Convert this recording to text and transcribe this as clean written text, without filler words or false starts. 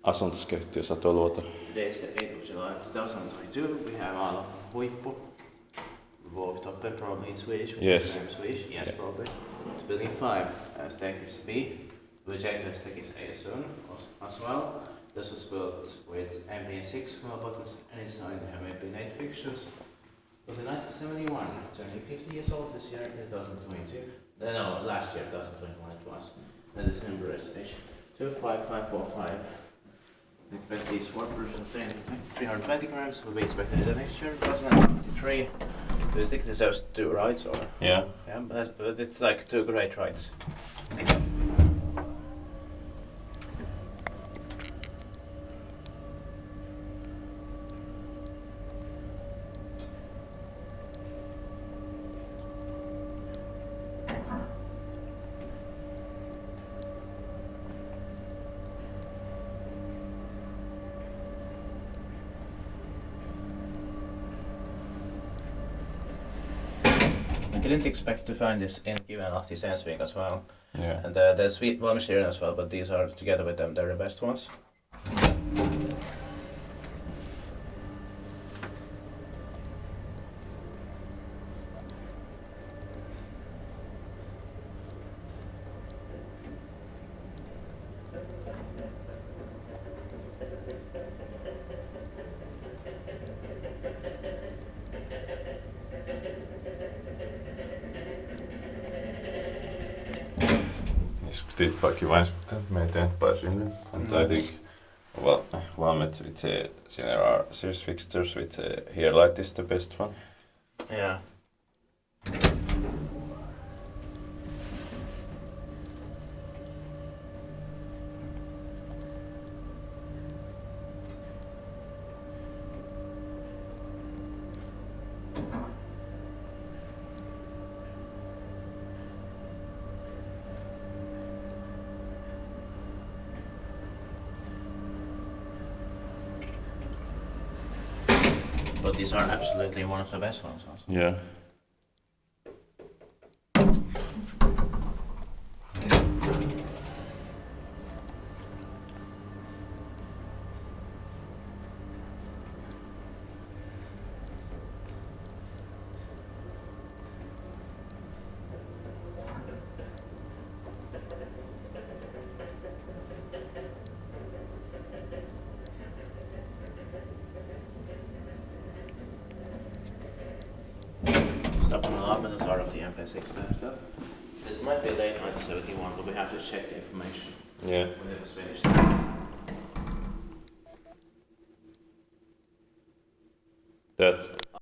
Asuntoskehtiö Satoluoto. Today is the 8th of July 2022. We have Aallonhuippu. Rooftop probably in Swedish. Yes. Swedish. Yes, yeah. Probably. It's building 5. Stack is B. The jacket stack is A soon as well. This was built with MP6 wall buttons and inside they have MP8 fixtures. It was in 1971, turning 50 years old this year, 2022. No, last year, 2021 it was. And this number is H25545. The prestige workers obtained 320 grams, will be expected in the next year, 2023. Do you think this has 2 rides or? Yeah. Yeah, but it's like 2 great rides. I didn't expect to find this in Kivenlahti Sensvik as well. Yeah. And there's sweet ones here as well, but these are together with them, they're the best ones. Diskuteerbarkevansbekend met een paar vrienden. And I think, well, one met with similar series fixtures with here light is the best one. Yeah. But these are absolutely one of the best ones also. Yeah. Stop on the lab and the start of the MP6 stuff. This might be late 1971, but we have to check the information. Yeah. When it was finished. That's